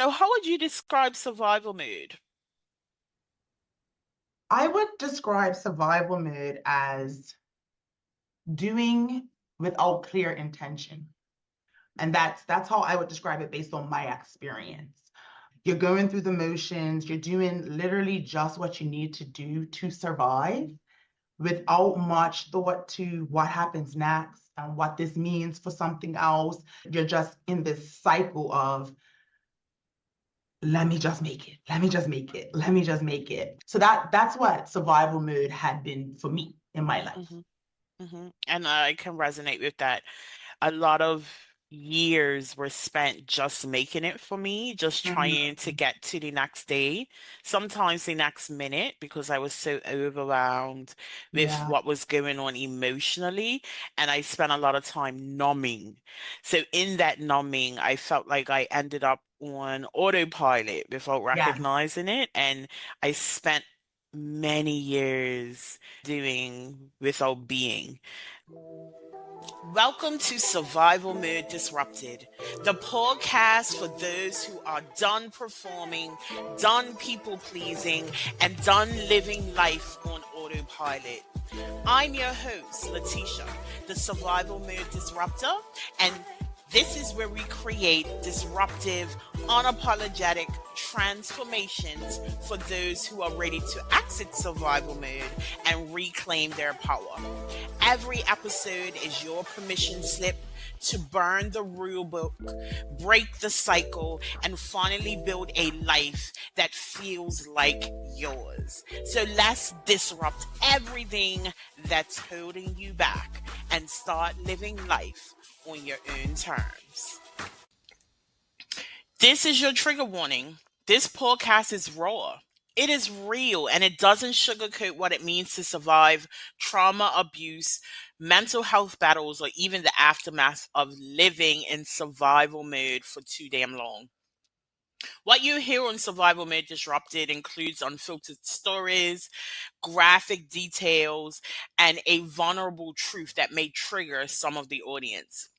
So how would you describe survival mode? I would describe survival mode as doing without clear intention. And that's how I would describe it based on my experience. You're going through the motions, you're doing literally just what you need to do to survive without much thought to what happens next and what this means for something else. You're just in this cycle of let me just make it, let me just make it, let me just make it. So that's what survival mode had been for me in my life. Hmm. And I can resonate with that. A lot of years were spent just making it for me, just trying to Mhm. get to the next day, sometimes the next minute, because I was so overwhelmed with Yeah. what was going on emotionally. And I spent a lot of time numbing. So, in that numbing, I felt like I ended up on autopilot without Yes. recognizing it. And I spent many years doing without being. Welcome to Survival Mode Disrupted, the podcast for those who are done performing, done people pleasing, and done living life on autopilot. I'm your host, Letitia, the Survival Mode Disruptor, and this is where we create disruptive, unapologetic transformations for those who are ready to exit survival mode and reclaim their power. Every episode is your permission slip to burn the rule book, break the cycle, and finally build a life that feels like yours. So let's disrupt everything that's holding you back and start living life on your own terms. This is your trigger warning. This podcast is raw. It is real and it doesn't sugarcoat what it means to survive trauma, abuse, mental health battles, or even the aftermath of living in survival mode for too damn long. What you hear on Survival Mode Disrupted includes unfiltered stories, graphic details, and a vulnerable truth that may trigger some of the audience.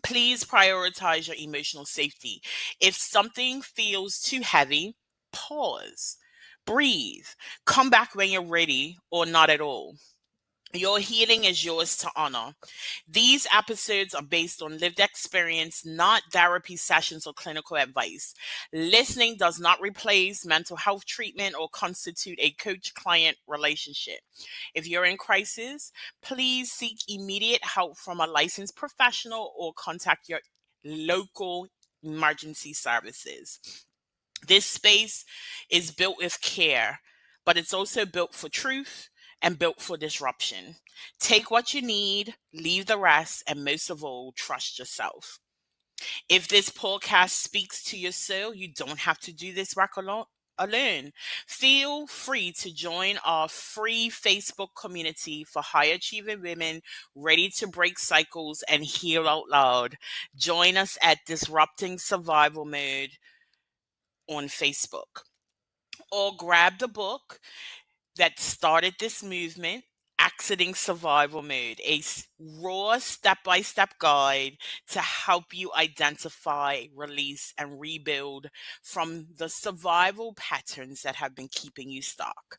Please prioritize your emotional safety. If something feels too heavy, pause, breathe, come back when you're ready, or not at all. Your healing is yours to honor. These episodes are based on lived experience, not therapy sessions or clinical advice. Listening does not replace mental health treatment or constitute a coach client relationship. If you're in crisis, please seek immediate help from a licensed professional or contact your local emergency services. This space is built with care, but it's also built for truth and built for disruption. Take what you need, leave the rest, and most of all, trust yourself. If this podcast speaks to your soul, you don't have to do this work alone. Feel free to join our free Facebook community for high achieving women ready to break cycles and heal out loud. Join us at Disrupting Survival Mode on Facebook, or grab the book that started this movement, Exiting Survival Mode, raw step by step guide to help you identify, release, and rebuild from the survival patterns that have been keeping you stuck.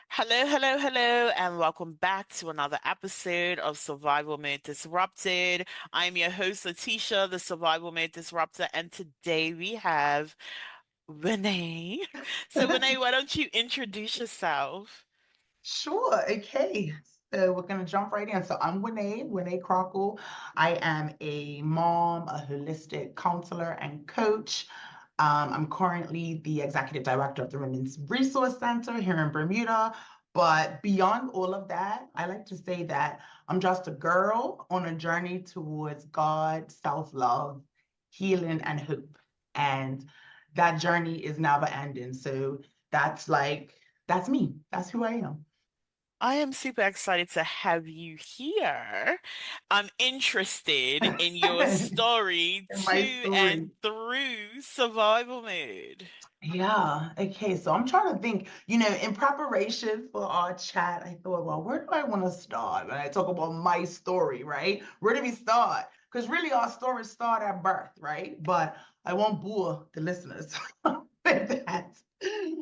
Hello, hello, hello, and welcome back to another episode of Survival Made Disrupted. I'm your host, Letitia, the Survival Made Disruptor, and today we have Renee. So, Renee, why don't you introduce yourself? Sure. Okay. So we're gonna jump right in. So I'm Juanae Crockwell. I am a mom, a holistic counselor and coach. I'm currently the executive director of the Women's Resource Center here in Bermuda. But beyond all of that, I like to say that I'm just a girl on a journey towards God, self-love, healing, and hope. And that journey is never ending. So that's like, that's me. That's who I am. I am super excited to have you here. I'm interested in your story In my to and story. through survival mode. Yeah. Okay. So I'm trying to think, in preparation for our chat, I thought, well, where do I want to start when I talk about my story, right? Where do we start? Because really our stories start at birth, right? But I won't bore the listeners with that.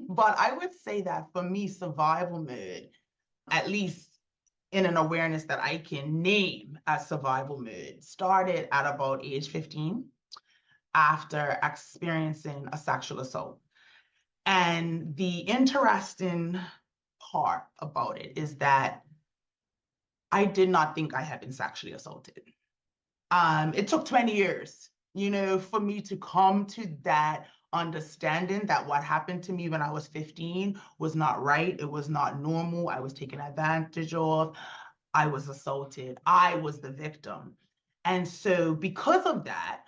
But I would say that for me, survival mode, at least in an awareness that I can name as survival mode, started at about age 15 after experiencing a sexual assault. And the interesting part about it is that I did not think I had been sexually assaulted. It took 20 years, for me to come to that understanding that what happened to me when I was 15 was not right. It was not normal. I was taken advantage of. I was assaulted. I was the victim. And so because of that,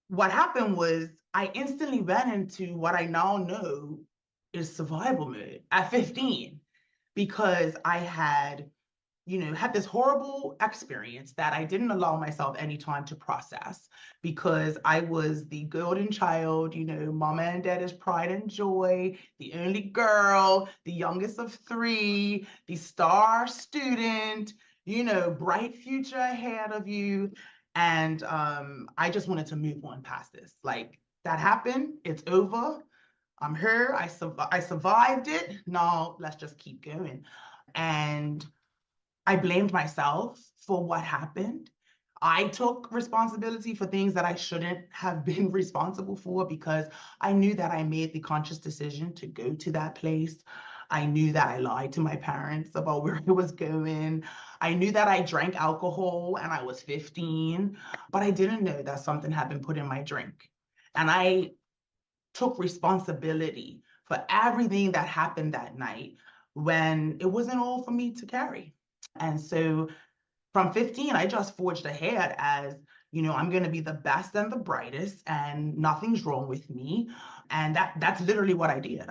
what happened was I instantly went into what I now know is survival mode at 15 because I had this horrible experience that I didn't allow myself any time to process because I was the golden child, mama and daddy's pride and joy, the only girl, the youngest of three, the star student, bright future ahead of you. And I just wanted to move on past this. Like, that happened, it's over. I'm here. I survived it. Now let's just keep going. And I blamed myself for what happened. I took responsibility for things that I shouldn't have been responsible for because I knew that I made the conscious decision to go to that place. I knew that I lied to my parents about where I was going. I knew that I drank alcohol and I was 15, but I didn't know that something had been put in my drink. And I took responsibility for everything that happened that night when it wasn't all for me to carry. And so from 15, I just forged ahead as, I'm going to be the best and the brightest and nothing's wrong with me. And that's literally what I did.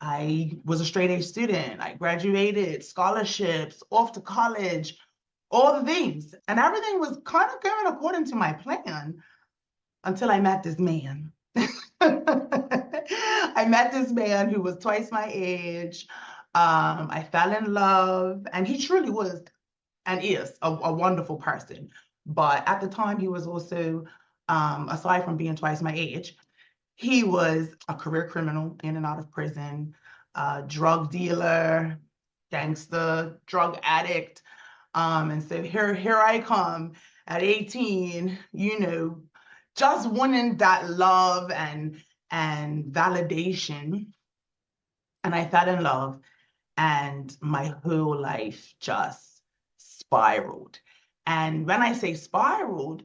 I was a straight A student. I graduated, scholarships, off to college, all the things. And everything was kind of going according to my plan until I met this man. I met this man who was twice my age. I fell in love, and he truly was and is a wonderful person. But at the time, he was also, aside from being twice my age, he was a career criminal in and out of prison, drug dealer, gangster, drug addict. And so here I come at 18, just wanting that love and validation. And I fell in love, and my whole life just spiraled. And when I say spiraled,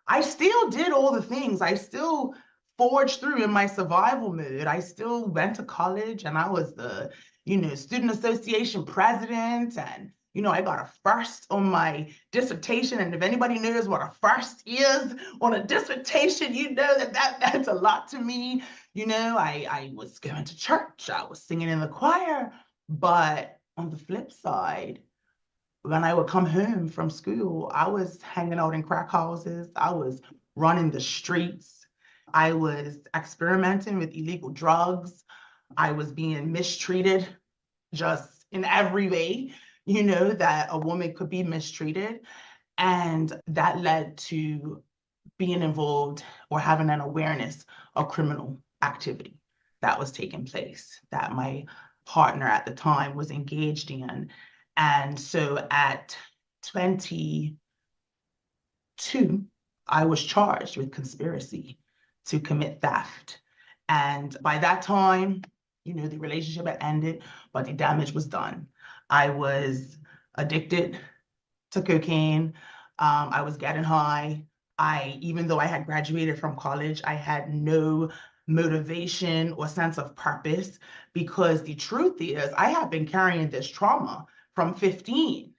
I still did all the things. I still forged through in my survival mode. I still went to college and I was the, student association president. And, I got a first on my dissertation. And if anybody knows what a first is on a dissertation, that's a lot to me. I was going to church. I was singing in the choir. But on the flip side, when I would come home from school, I was hanging out in crack houses. I was running the streets. I was experimenting with illegal drugs. I was being mistreated just in every way, that a woman could be mistreated. And that led to being involved or having an awareness of criminal activity that was taking place, that my partner at the time was engaged in. And so at 22, I was charged with conspiracy to commit theft. And by that time, the relationship had ended, but the damage was done. I was addicted to cocaine. I was getting high. Even though I had graduated from college, I had no motivation or sense of purpose because the truth is I have been carrying this trauma from 15.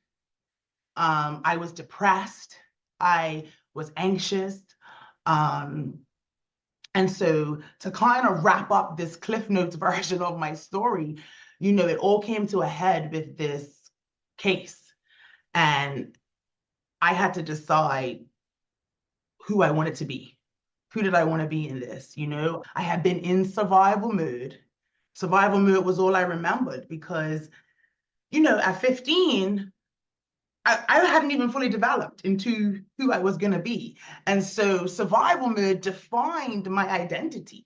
I was depressed. I was anxious. And so to kind of wrap up this Cliff Notes version of my story, it all came to a head with this case. And I had to decide who I wanted to be. Who did I want to be in this? I had been in survival mode. Survival mode was all I remembered because, at 15, I hadn't even fully developed into who I was going to be. And so survival mode defined my identity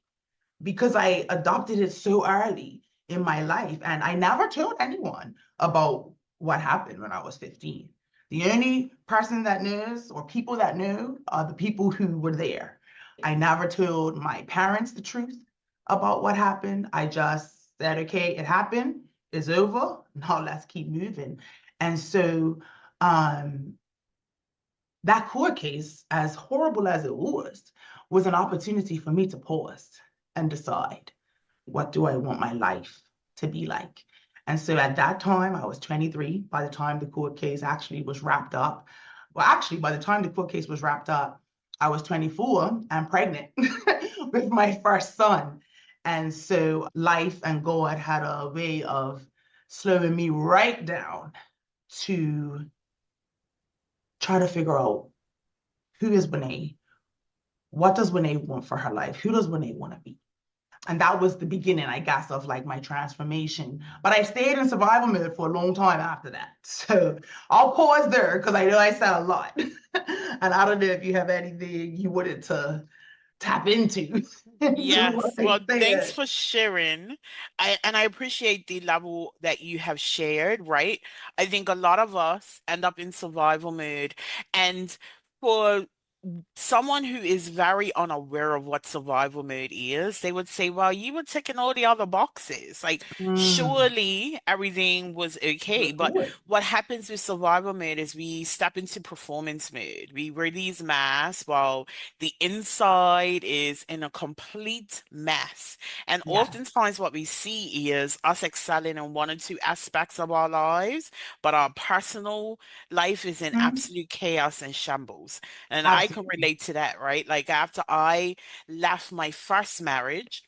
because I adopted it so early in my life. And I never told anyone about what happened when I was 15. The only person that knows or people that know are the people who were there. I never told my parents the truth about what happened. I just said, okay, it happened, it's over. Now let's keep moving. And so um, that court case, as horrible as it was an opportunity for me to pause and decide, what do I want my life to be like? And so at that time, I was 23 by the time the court case actually was wrapped up. Well, actually, by the time the court case was wrapped up, I was 24 and pregnant with my first son. And so life and God had a way of slowing me right down to try to figure out, who is Juanae? What does Juanae want for her life? Who does Juanae want to be? And that was the beginning, I guess, of like my transformation. But I stayed in survival mode for a long time after that. So I'll pause there because I know I said a lot. And I don't know if you have anything you wanted to tap into, into what Yes, I well, thanks said. for sharing. I appreciate the level that you have shared, right? I think a lot of us end up in survival mode. And for someone who is very unaware of what survival mode is, they would say, well, you were ticking all the other boxes. Like, Mm, surely everything was okay. we're But good. what happens with survival mode is we step into performance mode. We wear these masks while the inside is in a complete mess. And Yes. oftentimes, what we see is us excelling in one or two aspects of our lives, but our personal life is in Mhm. absolute chaos and shambles. And I can Absolutely. relate to that, right? Like after I left my first marriage,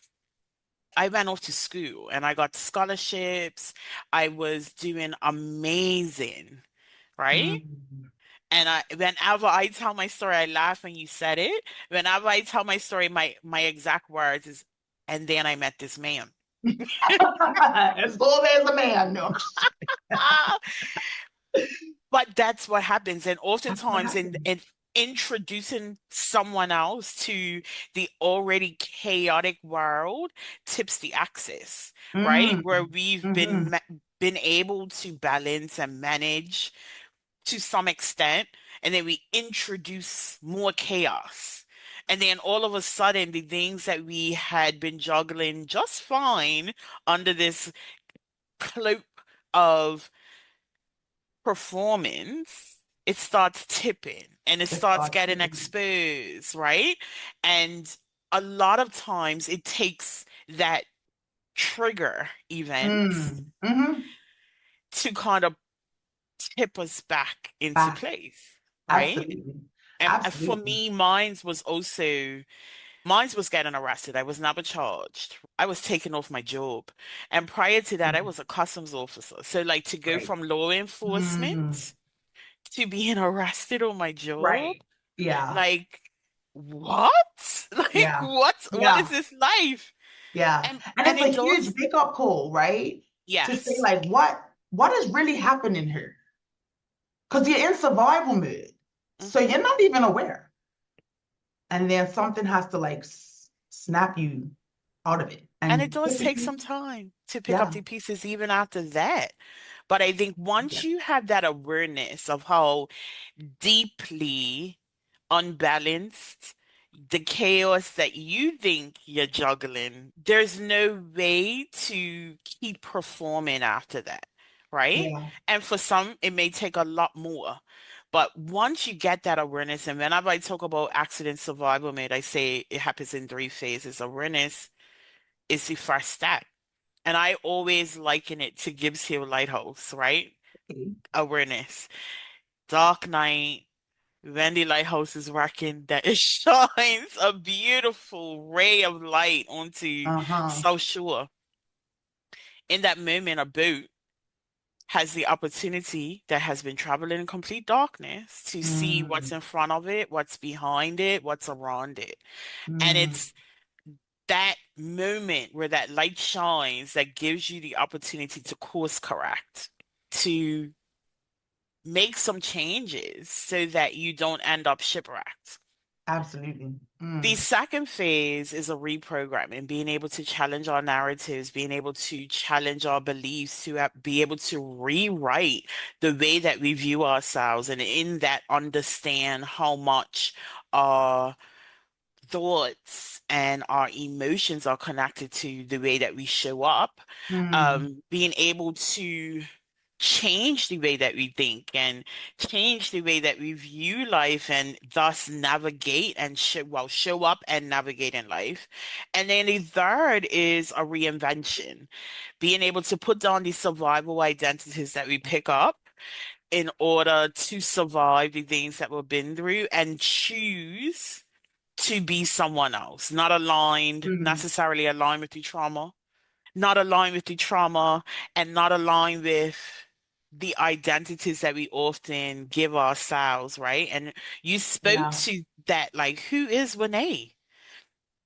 I went off to school and I got scholarships. I was doing amazing, right? Mm. And whenever I tell my story, I laugh when you said it. Whenever I tell my story, my exact words is, and then I met this man. As long as a man, no. But that's what happens. And That's what oftentimes happened. in introducing someone else to the already chaotic world tips the axis, right? Mm. Where we've Hmm. been able to balance and manage to some extent, and then we introduce more chaos. And then all of a sudden, the things that we had been juggling just fine under this cloak of performance, it starts tipping and it It starts starts getting tipping. exposed, right? And a lot of times it takes that trigger event Mm. Hmm. to kind of tip us back into Back. place, right? Absolutely. And for Absolutely. me, mine was getting arrested. I was never charged. I was taken off my job. And prior to that, I Mm. was a customs officer. So like to go Right. from law Mm. enforcement to being arrested on my job. Right. Yeah. Like, what? Like, Yeah. what is Yeah. this life? Yeah. And And and it's a it huge does, wake up call, right? To say yes. like, what is really happening here? Because you're in survival mode. So Hmm. you're not even aware. And then something has to like snap you out of it. And it And does take typically, some time to pick up yeah. the pieces even after that. But I think Yeah. once you have that awareness of how deeply unbalanced the chaos that you think you're juggling, there's no way to keep performing after that, right? Yeah. And for some, it may take a lot more. But once you get that awareness, and whenever I talk about accident survival mate, I say it happens in three phases. Awareness is the first step. And I always liken it to Gibbs Hill Lighthouse, right? Okay. Awareness. Dark night, when the lighthouse is working, that it shines a beautiful ray of light onto Uh-huh. South Shore. In that moment, a boat has the opportunity that has been traveling in complete darkness to see what's Mm. in front of it, what's behind it, what's around it. And Mm. it's that moment where that light shines that gives you the opportunity to course correct, to make some changes so that you don't end up shipwrecked. Absolutely. The Mm. second phase is a reprogramming, being able to challenge our narratives, being able to challenge our beliefs, to be able to rewrite the way that we view ourselves, and in that understand how much our thoughts and our emotions are connected to the way that we show up. Mm. Being able to change the way that we think and change the way that we view life and thus navigate and show up and navigate in life. And then the third is a reinvention, being able to put down the survival identities that we pick up in order to survive the things that we've been through and choose to be someone else, not aligned, Mm. necessarily aligned with the trauma, not aligned with the trauma, and not aligned with the identities that we often give ourselves, right? And you spoke Yeah. to that, like, who is Renee?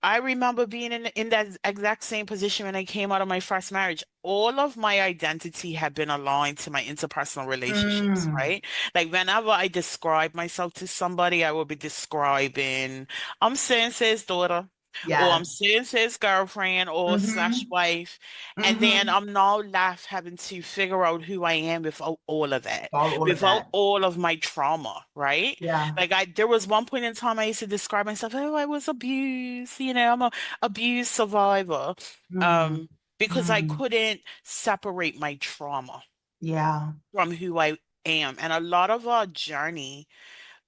I remember being in that exact same position when I came out of my first marriage. All of my identity had been aligned to my interpersonal relationships, Mm. right? Like whenever I describe myself to somebody, I will be describing, I'm Sensei's daughter, or I'm Yes. Sensei's girlfriend or slash Mm-hmm. wife. And then Mm-hmm. I'm now left having to figure out who I am without all of that, All of without that. all of my trauma, right? Yeah. Like there was one point in time I used to describe myself, oh, I was abused, I'm a abuse survivor. Mm. Um, because I Mm. couldn't separate my trauma Yeah. from who I am. And a lot of our journey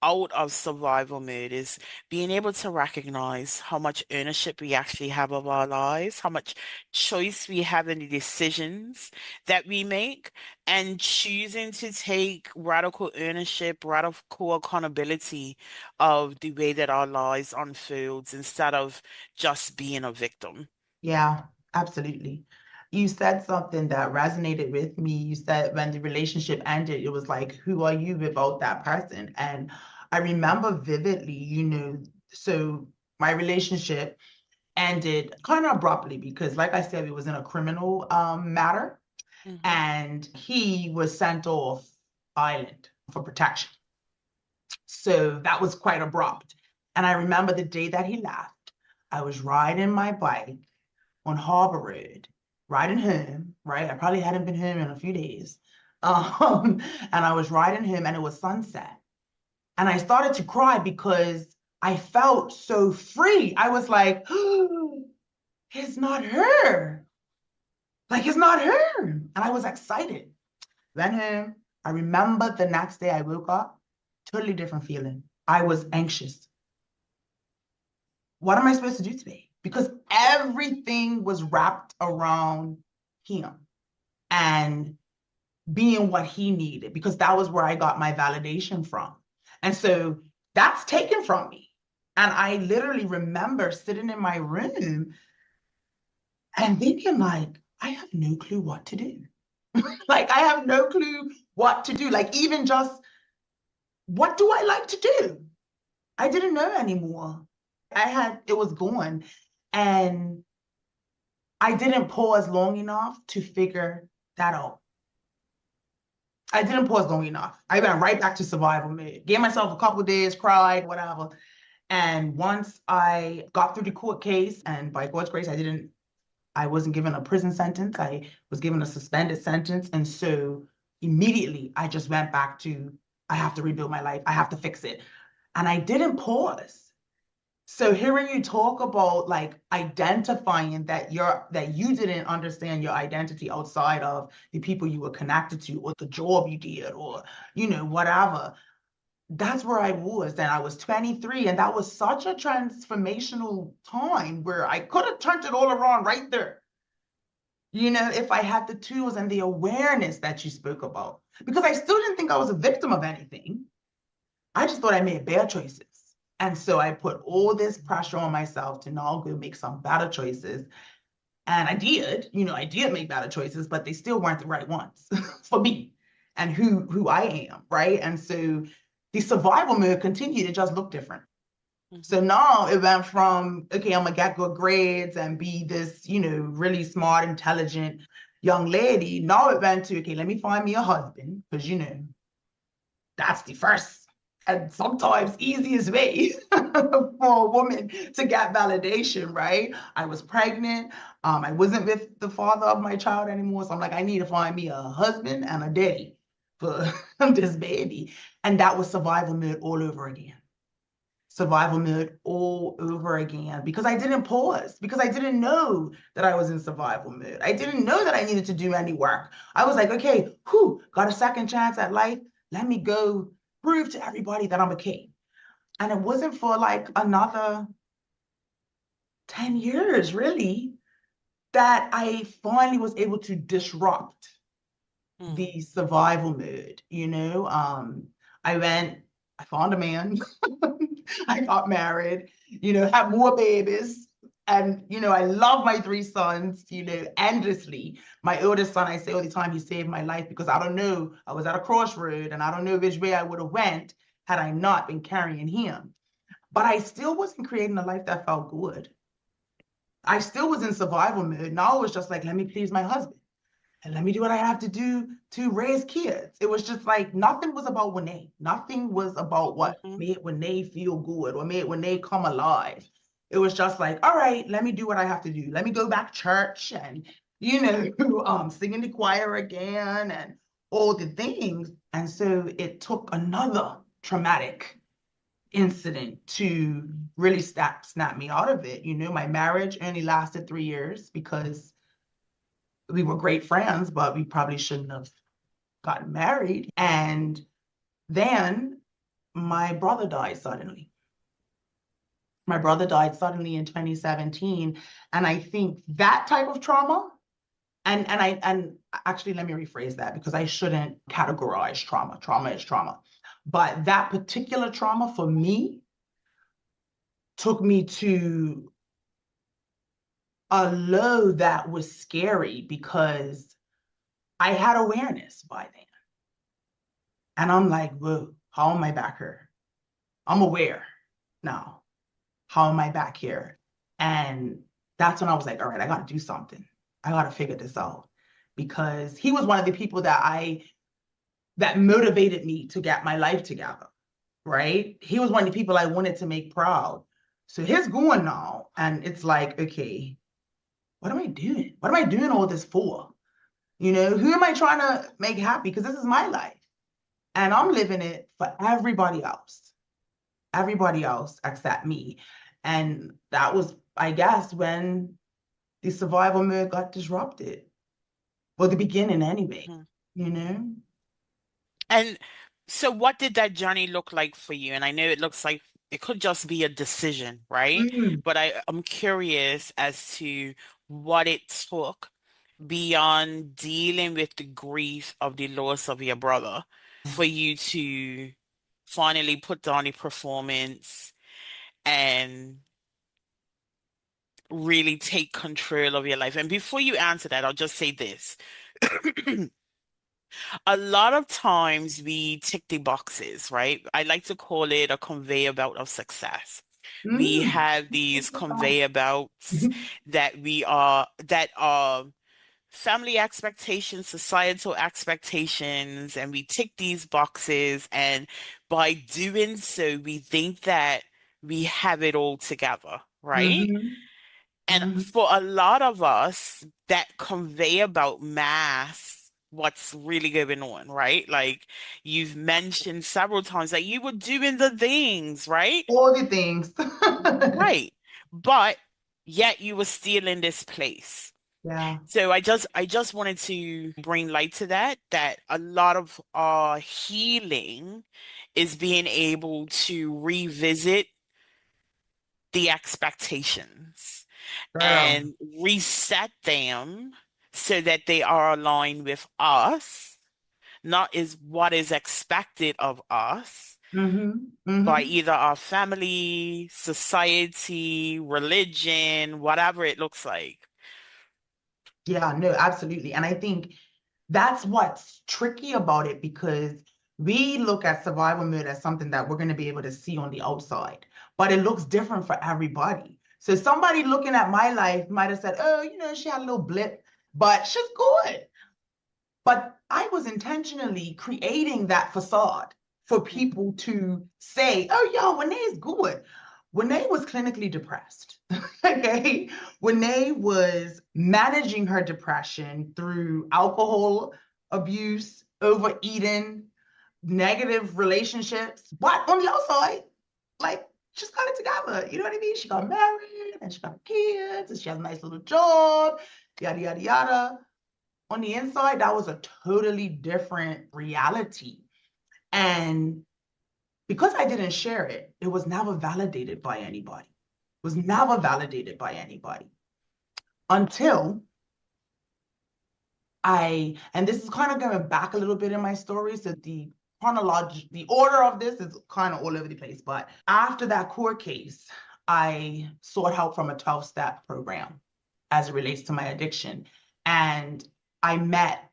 out of survival mode is being able to recognize how much ownership we actually have of our lives, how much choice we have in the decisions that we make, and choosing to take radical ownership, radical accountability of the way that our lives unfolds instead of just being a victim. Yeah, absolutely. You said something that resonated with me. You said when the relationship ended, it was like, who are you without that person? And I remember vividly, so my relationship ended kind of abruptly because, like I said, it was in a criminal matter, Hmm. and he was sent off island for protection. So that was quite abrupt. And I remember the day that he left, I was riding my bike on Harbor Road, riding home, right? I probably hadn't been home in a few days. And I was riding home and it was sunset. And I started to cry because I felt so free. I was like, oh, it's not her. Like, it's not her. And I was excited. Went home. I remember the next day I woke up, totally different feeling. I was anxious. What am I supposed to do today? Because everything was wrapped around him and being what he needed, because that was where I got my validation from. And so that's taken from me. And I literally remember sitting in my room and thinking, like, I have no clue what to do. Like, I have no clue what to do. Like, even just what do I like to do? I didn't know anymore. It was gone. And I didn't pause long enough to figure that out. I didn't pause long enough. I went right back to survival mode. Gave myself a couple of days, cried, whatever. And once I got through the court case, and by God's grace, I wasn't given a prison sentence. I was given a suspended sentence. And so immediately I just went back to, I have to rebuild my life. I have to fix it. And I didn't pause. So hearing you talk about like identifying that you didn't understand your identity outside of the people you were connected to or the job you did or whatever, that's where I was. Then I was 23 and that was such a transformational time where I could have turned it all around right there. If I had the tools and the awareness that you spoke about. Because I still didn't think I was a victim of anything. I just thought I made bad choices. And so I put all this pressure on myself to now go make some better choices. And I did make better choices, but they still weren't the right ones for me and who I am, right? And so the survival mode continued, it just looked different. So Hmm. now it went from, okay, I'm gonna get good grades and be this, really smart, intelligent young lady. Now it went to, okay, let me find me a husband, because That's the first and sometimes easiest way for a woman to get validation, right? I was pregnant. I wasn't with the father of my child anymore. So I'm like, I need to find me a husband and a daddy for this baby. And that was survival mode all over again. Survival mode all over again because I didn't pause, because I didn't know that I was in survival mode. I didn't know that I needed to do any work. I was like, okay, whew, got a second chance at life. Let me go prove to everybody that I'm a king. And it wasn't for like another 10 years, really, that I finally was able to disrupt Mm. the survival mode, you know? I went, I found a man, I got married, you know, had more babies. And, you know, I love my three sons, you know, endlessly. My oldest son, I say all the time, he saved my life because I don't know, I was at a crossroad and I don't know which way I would have went had I not been carrying him. But I still wasn't creating a life that felt good. I still was in survival mode. Now it was just like, let me please my husband and let me do what I have to do to raise kids. It was just like nothing was about Juanae. Nothing was about what Mhm. made Juanae feel good or made Juanae come alive. It was just like, all right, let me do what I have to do. Let me go back to church and, you know, sing in the choir again and all the things. And so it took another traumatic incident to really snap me out of it. You know, my marriage only lasted 3 years because we were great friends, but we probably shouldn't have gotten married. And then my brother died suddenly. My brother died suddenly in 2017. And I think that type of trauma, and actually let me rephrase that because I shouldn't categorize trauma. Trauma is trauma. But that particular trauma for me took me to a low that was scary because I had awareness by then. And I'm like, whoa, how am I back here? I'm aware now. How am I back here? And that's when I was like, all right, I got to do something. I got to figure this out because he was one of the people that motivated me to get my life together, right? He was one of the people I wanted to make proud. So he's going now, and it's like, okay, what am I doing? What am I doing all this for? You know, who am I trying to make happy? Because this is my life, and I'm living it for everybody else except me. And that was, I guess, when the survival mode got disrupted. Well, the beginning anyway, Mhm. you know? And so, what did that journey look like for you? And I know it looks like it could just be a decision, right? Mm, But I'm curious as to what it took beyond dealing with the grief of the loss of your brother for you to finally put down a performance and really take control of your life. And before you answer that, I'll just say this. A lot of times we tick the boxes, right? I like to call it a conveyor belt of success. We mm. have these conveyor belts that are family expectations, societal expectations, and we tick these boxes. And by doing so, we think that we have it all together, right? Mm-hmm. And Mm-hmm. for a lot of us, that conveyor belt masks what's really going on, right? Like you've mentioned several times that you were doing the things, right? All the things. Right. But yet you were still in this place. Yeah, So I just wanted to bring light to that, that a lot of our healing is being able to revisit the expectations girl. and reset them so that they are aligned with us, not is what is expected of us Mm-hmm. by Mm-hmm. either our family, society, religion, whatever it looks like. Yeah, no, absolutely. And I think that's what's tricky about it because we look at survival mode as something that we're going to be able to see on the outside, but it looks different for everybody. So somebody looking at my life might have said, oh, you know, she had a little blip, but she's good. But I was intentionally creating that facade. for people to say, oh, yo, Juanae's good. Juanae was clinically depressed. Okay. Juanae was managing her depression through alcohol abuse, overeating, negative relationships. But on the outside, like, she's got it together. You know what I mean? She got married and she got kids and she has a nice little job, yada, yada, yada. On the inside, that was a totally different reality. And because I didn't share it, it was never validated by anybody. It was never validated by anybody until and this is kind of going back a little bit in my story. So the order of this is kind of all over the place. But after that court case, I sought help from a 12-step program as it relates to my addiction. And I met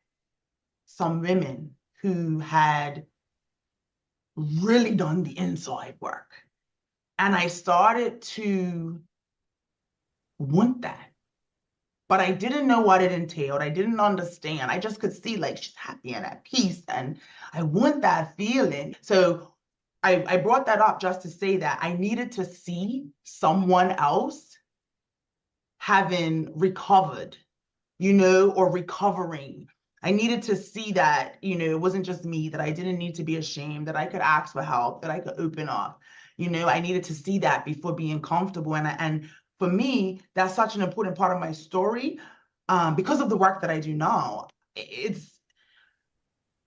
some women who had really done the inside work. And I started to want that. But I didn't know what it entailed. I didn't understand. I just could see like she's happy and at peace. And I want that feeling. So I brought that up just to say that I needed to see someone else having recovered, or recovering. I needed to see that, it wasn't just me, that I didn't need to be ashamed, that I could ask for help, that I could open up. I needed to see that before being comfortable. And for me, that's such an important part of my story, because of the work that I do now.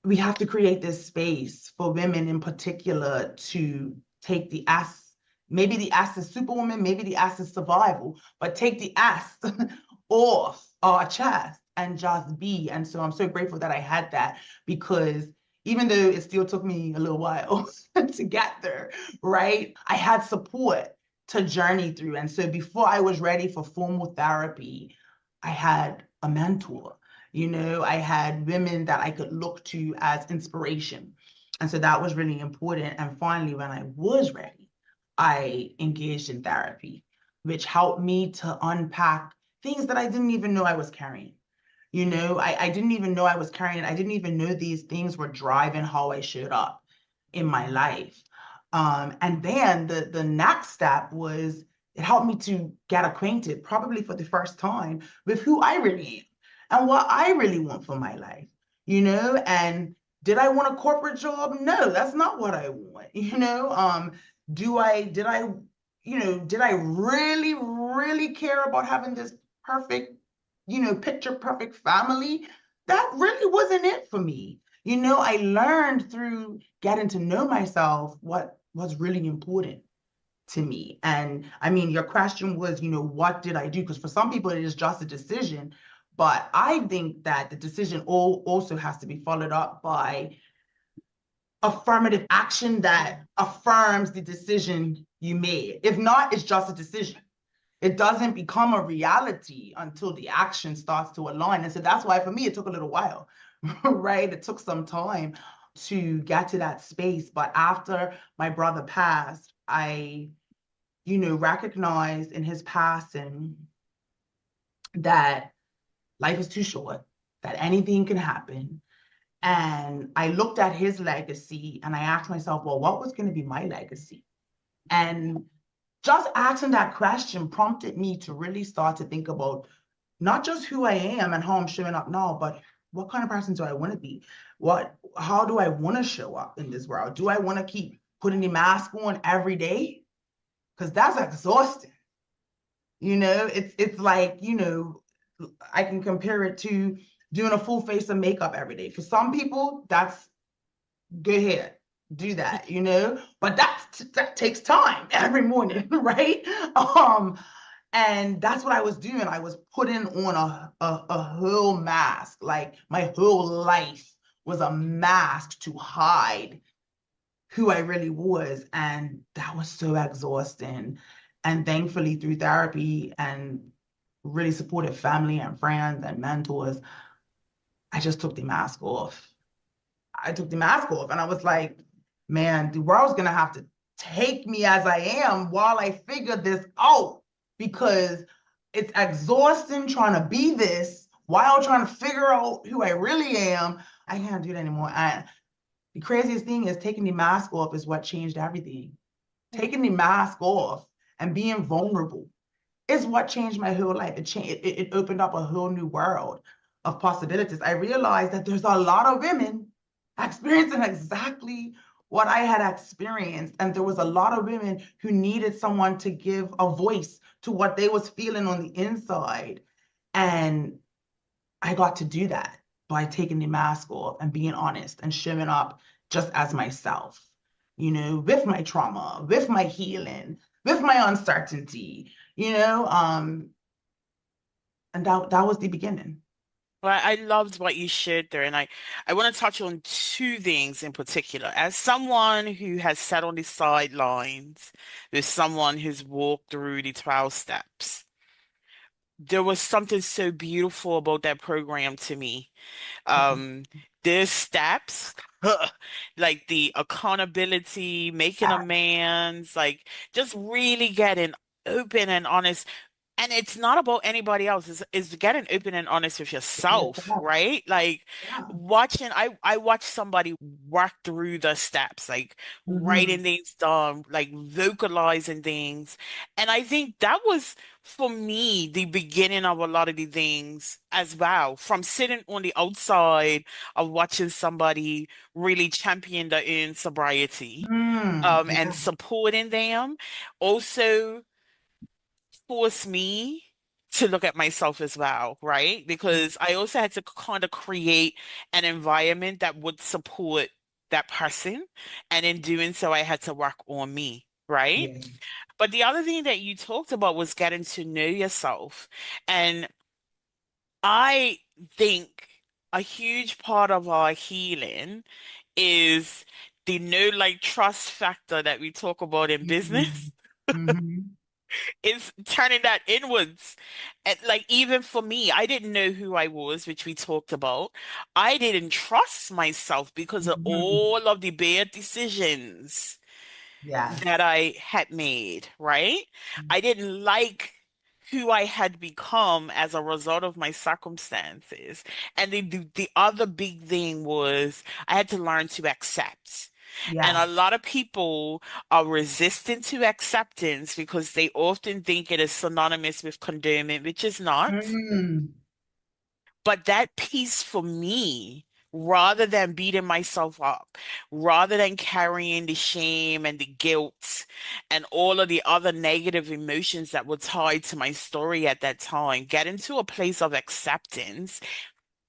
We have to create this space for women in particular to take the S. Maybe the S is superwoman, maybe the S is survival, but take the S off our chest and just be. And so I'm so grateful that I had that, because even though it still took me a little while to get there, right? I had support to journey through. And so before I was ready for formal therapy, I had a mentor. I had women that I could look to as inspiration. And so that was really important. And finally, when I was ready, I engaged in therapy, which helped me to unpack things that I didn't even know I was carrying. I didn't even know I was carrying it. I didn't even know these things were driving how I showed up in my life. And then the next step was, it helped me to get acquainted, probably for the first time, with who I really am and what I really want for my life, and did I want a corporate job? No, that's not what I want. Did I really, really care about having this perfect, picture perfect family? That really wasn't it for me. I learned through getting to know myself what was really important to me. And I mean, your question was, what did I do? Because for some people, it is just a decision. But I think that the decision also has to be followed up by affirmative action that affirms the decision you made. If not, it's just a decision. It doesn't become a reality until the action starts to align. And so that's why for me, it took a little while, right? It took some time to get to that space. But after my brother passed, I, recognized in his passing that life is too short, that anything can happen. And I looked at his legacy and I asked myself, well, what was going to be my legacy? And just asking that question prompted me to really start to think about not just who I am and how I'm showing up now, but what kind of person do I want to be? How do I want to show up in this world? Do I want to keep putting the mask on every day? Because that's exhausting. It's like, I can compare it to doing a full face of makeup every day. For some people, that's go ahead, do that, but that takes time every morning, right? And that's what I was doing. I was putting on a whole mask. Like my whole life was a mask to hide who I really was. And that was so exhausting. And thankfully, through therapy and really supportive family and friends and mentors, I just took the mask off. And I was like, man, the world's going to have to take me as I am while I figure this out, because it's exhausting trying to be this while trying to figure out who I really am. I can't do it anymore. The craziest thing is taking the mask off is what changed everything. Taking the mask off and being vulnerable is what changed my whole life. It opened up a whole new world of possibilities. I realized that there's a lot of women experiencing exactly what I had experienced. And there was a lot of women who needed someone to give a voice to what they was feeling on the inside. And I got to do that by taking the mask off and being honest and showing up just as myself, with my trauma, with my healing, with my uncertainty, and that was the beginning. Well, I loved what you shared there, and I want to touch on two things in particular. As someone who has sat on the sidelines with someone who's walked through the 12 steps, there was something so beautiful about that program to me. Mhm. Um, there's steps, like the accountability, making Yeah, amends, like just really getting open and honest. And it's not about anybody else. It's getting open and honest with yes, yourself, right? Like yeah. I watched somebody work through the steps, like Hmm. writing things down, like vocalizing things. And I think that was for me the beginning of a lot of the things as well. From sitting on the outside of watching somebody really champion their own sobriety, and Yeah, supporting them. Also forced me to look at myself as well, right? Because I also had to kind of create an environment that would support that person. And in doing so, I had to work on me, right? yeah. But the other thing that you talked about was getting to know yourself. And I think a huge part of our healing is the know, like, trust factor that we talk about in Hmm. business. Hmm. Is turning that inwards. And like even for me, I didn't know who I was, which we talked about. I didn't trust myself because of Hmm. all of the bad decisions that Yes. I had made, right? I didn't like who I had become as a result of my circumstances. And the other big thing was I had to learn to accept. And a Yes. lot of people are resistant to acceptance because they often think it is synonymous with condemnation, which is not. Mm. But that piece for me, rather than beating myself up, rather than carrying the shame and the guilt and all of the other negative emotions that were tied to my story at that time, getting to a place of acceptance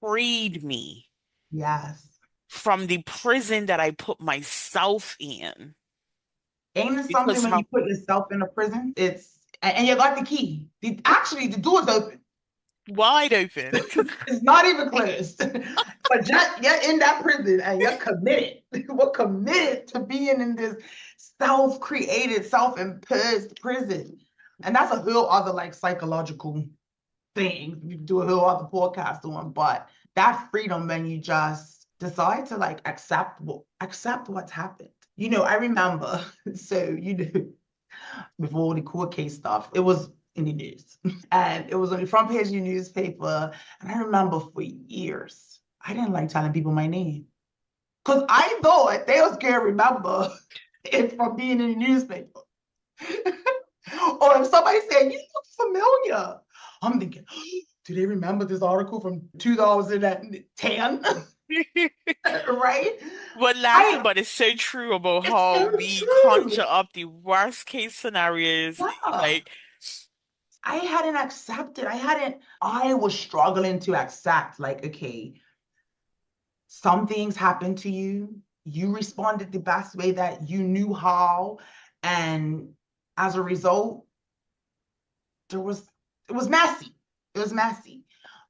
freed me Yes. from the prison that I put myself in. Ain't it something Because when how you put yourself in a prison? And you got the key. Actually, the door's open. wide open. It's not even closed. But just you're in that prison and you're committed. We're committed to being in this self-created, self-imposed prison. And that's a whole other like psychological thing. You can do a whole other podcast on, but that freedom when you just decide to like accept what's happened. I remember, so before all the court case stuff, it was in the news. And it was on the front page of the newspaper. And I remember for years, I didn't like telling people my name. Because I thought they was gonna remember it from being in the newspaper. Or if somebody said, "You look familiar," I'm thinking, do they remember this article from 2010? Right? We're laughing, I but it's so true about It's how so we conjure true. up the worst case scenarios. Yeah. Like, I hadn't accepted. I was struggling to accept, like, okay, some things happened to you. You responded the best way that you knew how. And as a result, there was it was messy. It was messy.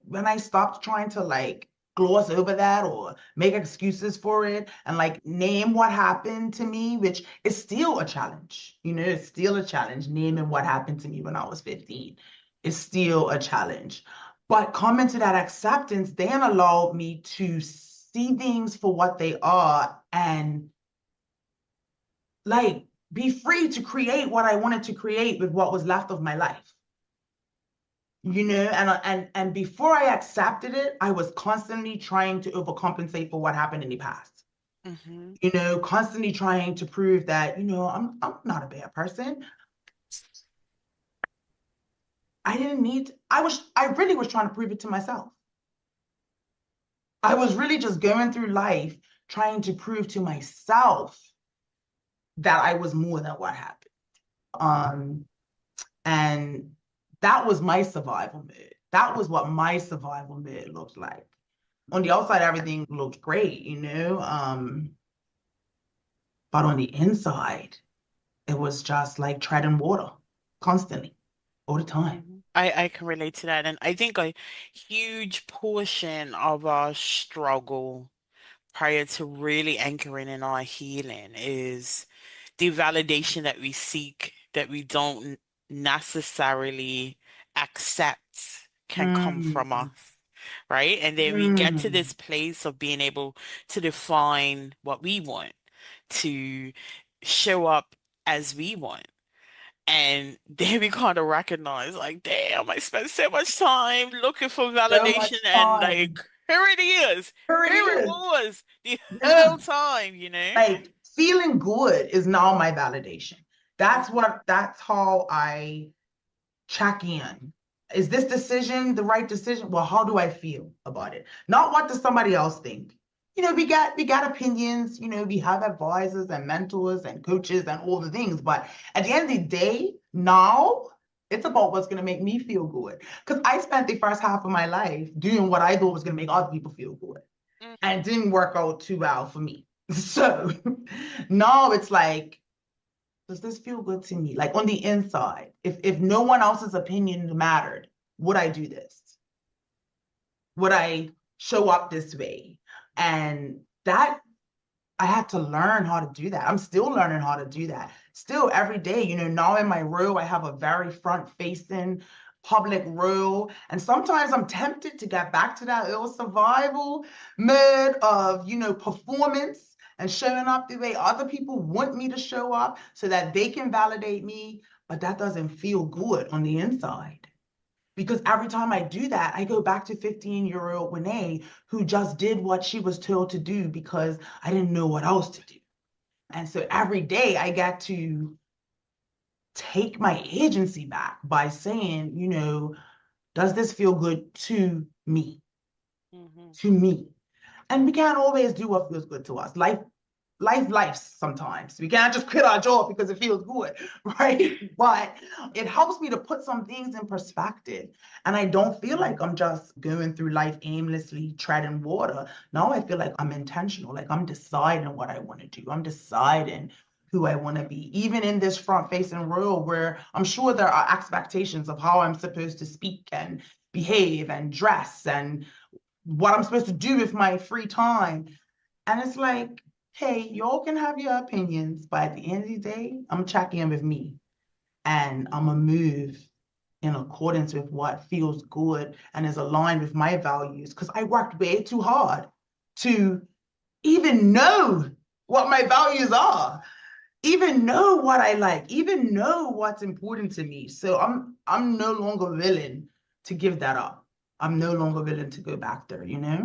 When I stopped trying to like gloss over that or make excuses for it and like name what happened to me, which is still a challenge. It's still a challenge naming what happened to me when I was 15. It's still a challenge. But coming to that acceptance then allowed me to see things for what they are and like be free to create what I wanted to create with what was left of my life. And before I accepted it, I was constantly trying to overcompensate for what happened in the past. Mm-hmm. Constantly trying to prove that, I'm not a bad person. I didn't need, I really was trying to prove it to myself. I was really just going through life trying to prove to myself that I was more than what happened. Um, and that was my survival mode. That was what my survival mode looked like. On the outside, everything looked great, but on the inside, it was just like treading water constantly, all the time. I can relate to that. And I think a huge portion of our struggle prior to really anchoring in our healing is the validation that we seek that we don't necessarily accept can come from Mm, us, right? And then we get to mm. this place of being able to define what we want, to show up as we want. And then we kind of recognize, like, damn, I spent so much time looking for So validation, much and like, time. here it is. Here it Here it is. was the Yeah. whole time, you know? Like feeling good is now my validation. Hmm. That's how I check in. Is this decision the right decision? Well, how do I feel about it? Not what does somebody else think. We got opinions, we have advisors and mentors and coaches and all the things, but at the end of the day, now it's about what's going to make me feel good. Because I spent the first half of my life doing what I thought was going to make other people feel good, and it didn't work out too well for me. So now it's like, does this feel good to me? Like on the inside, if no one else's opinion mattered, would I do this? Would I show up this way? And that I had to learn how to do that. I'm still learning how to do that. Still every day, now in my role, I have a very front-facing public role. And sometimes I'm tempted to get back to that little survival mode of, performance and showing up the way other people want me to show up so that they can validate me. But that doesn't feel good on the inside. Because every time I do that, I go back to 15-year-old Juanae who just did what she was told to do because I didn't know what else to do. And so every day I got to take my agency back by saying, does this feel good to me? Hmm. To me. And we can't always do what feels good to us. Life sometimes. We can't just quit our job because it feels good, right? But it helps me to put some things in perspective. And I don't feel like I'm just going through life aimlessly treading water. Now I feel like I'm intentional, like I'm deciding what I want to do. I'm deciding who I want to be, even in this front-facing role where I'm sure there are expectations of how I'm supposed to speak and behave and dress and what I'm supposed to do with my free time. And it's like, hey, y'all can have your opinions, but at the end of the day, I'm checking in with me and I'm gonna move in accordance with what feels good and is aligned with my values. Because I worked way too hard to even know what my values are, even know what I like, even know what's important to me. So I'm no longer willing to give that up. I'm no longer willing to go back there. Hmm.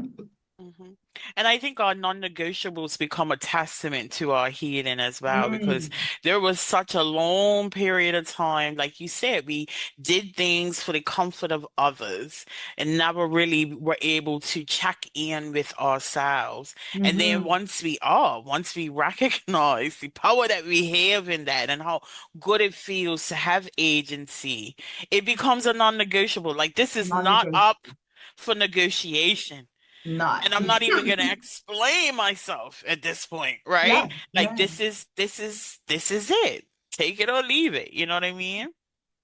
And I think our non-negotiables become a testament to our healing as well, because Mm, there was such a long period of time, like you said, we did things for the comfort of others and never really were able to check in with ourselves. And then mhm. once we recognize the power that we have in that and how good it feels to have agency, it becomes a non-negotiable. Like, this is not up Non-negotiable. for negotiation. Not. And I'm not even gonna explain myself at this point, right? Yeah, Like, no. this is it. Take it or leave it. You know what I mean?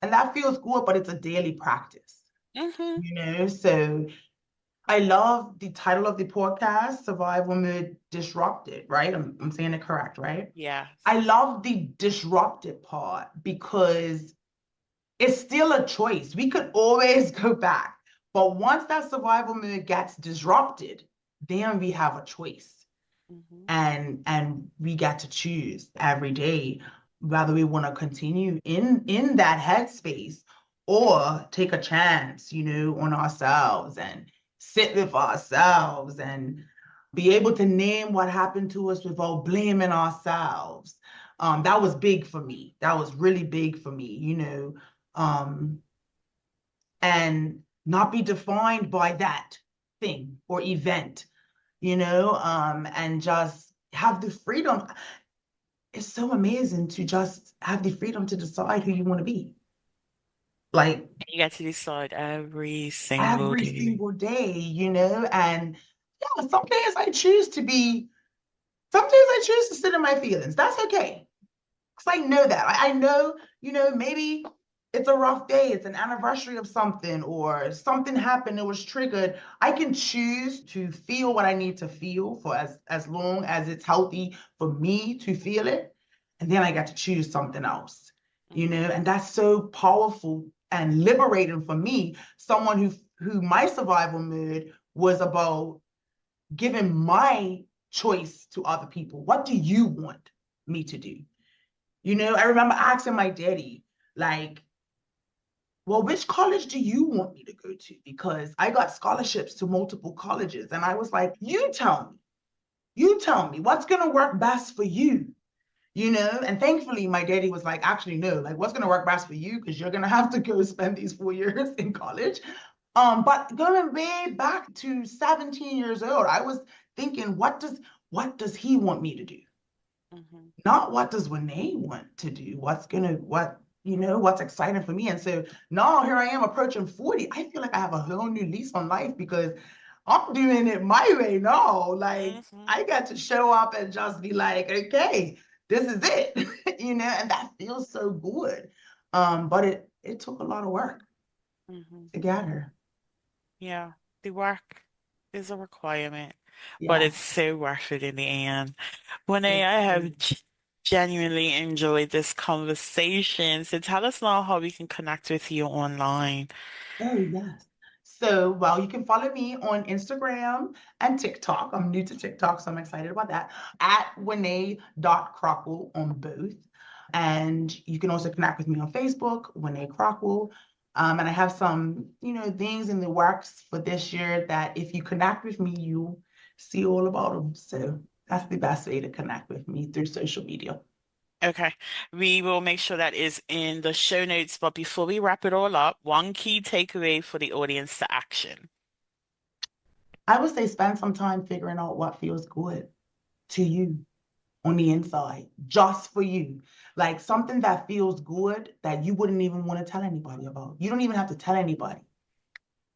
And that feels good, but it's a daily practice, Hmm. So I love the title of the podcast, Survival Mode Disrupted, right? I'm saying it correct, right? I Yes. love the disrupted part because it's still a choice. We could always go back. But once that survival mode gets disrupted, then we have a choice. Hmm. And we get to choose every day whether we want to continue in that headspace or take a chance, on ourselves and sit with ourselves and be able to name what happened to us without blaming ourselves. That was big for me. That was really big for me, and not be defined by that thing or event, and just have the freedom. It's so amazing to just have the freedom to decide who you want to be. Like You get to decide every single every day. single day, and yeah, some days I choose to sit in my feelings. That's okay. Because I know that. I know, maybe it's a rough day, it's an anniversary of something, or something happened, it was triggered. I can choose to feel what I need to feel for as long as it's healthy for me to feel it. And then I got to choose something else, Mm-hmm. and that's so powerful and liberating for me, someone who my survival mood was about giving my choice to other people. What do you want me to do? I remember asking my daddy, like, well, which college do you want me to go to? Because I got scholarships to multiple colleges. And I was like, you tell me what's going to work best for you. And thankfully, my daddy was like, actually, no, like, what's going to work best for you? Because you're going to have to go spend these 4 years in college. But going way back to 17 years old, I was thinking, what does he want me to do? Mm-hmm. Not what does Juanae want to do? What's exciting for me? And so now here I am approaching 40. I feel like I have a whole new lease on life because I'm doing it my way now. Like Mm-hmm. I got to show up and just be like, okay, this is it, and that feels so good. But it took a lot of work Mm-hmm. to get her. Yeah, the work is a requirement, but Yeah. it's so worth it in the end. Monet, It I have is. genuinely enjoyed this conversation. So tell us now how we can connect with you online. Oh, yes. So, well, you can follow me on Instagram and TikTok. I'm new to TikTok, so I'm excited about that. At Juanae.Crockwell on both. And you can also connect with me on Facebook, Juanae Crockwell. And I have some, things in the works for this year that if you connect with me, you'll see all about them. So that's the best way to connect with me through social media. Okay, we will make sure that is in the show notes. But before we wrap it all up, one key takeaway for the audience to action. I would say spend some time figuring out what feels good to you on the inside, just for you. Like something that feels good that you wouldn't even want to tell anybody about. You don't even have to tell anybody.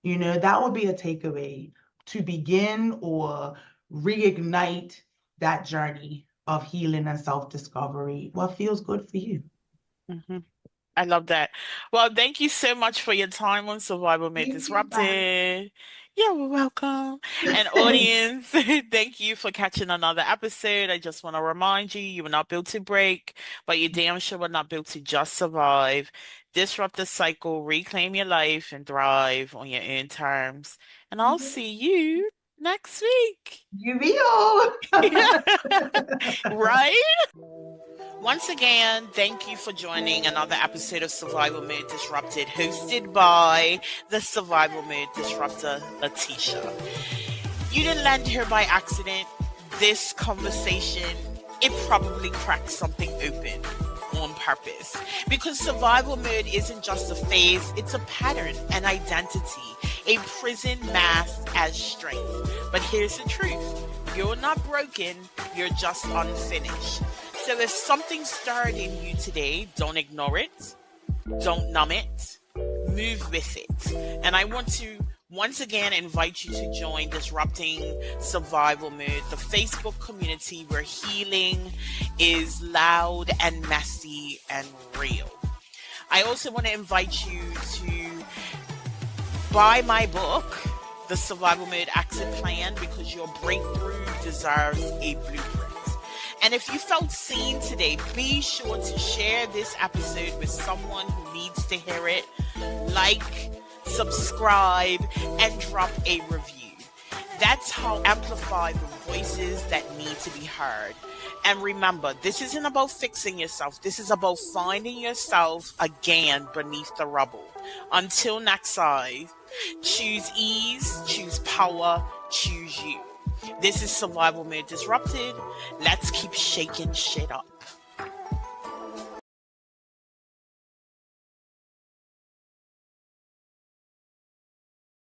That would be a takeaway to begin or reignite that journey of healing and self-discovery. What feels good for you? Mhm. I love that. Well, thank you so much for your time on Survival Made Thank you, Bye. Disrupted. You're welcome. And audience, thank you for catching another episode. I just want to remind you, you were not built to break, but you damn sure were not built to just survive. Disrupt the cycle, reclaim your life, and thrive on your own terms. And I'll see you next week. You will. Right? Once again, thank you for joining another episode of Survival Mode Disrupted, hosted by the Survival Mode Disruptor, Letitia. You didn't land here by accident. This conversation, it probably cracked something open on purpose. Because survival mode isn't just a phase, it's a pattern, an identity, a prison masked as strength. But here's the truth. You're not broken, you're just unfinished. So if something stirred in you today, don't ignore it, don't numb it, move with it. And I want to once again invite you to join Disrupting Survival Mode, the Facebook community where healing is loud and messy and real. I also want to invite you to buy my book, The Survival Mode Action Plan, because your breakthrough deserves a blueprint. And if you felt seen today, be sure to share this episode with someone who needs to hear it. Like, subscribe, and drop a review. That's how amplify the voices that need to be heard. And remember, this isn't about fixing yourself. This is about finding yourself again beneath the rubble. Until next time, choose ease, choose power, choose you. This is Survival Mode Disrupted. Let's keep shaking shit up.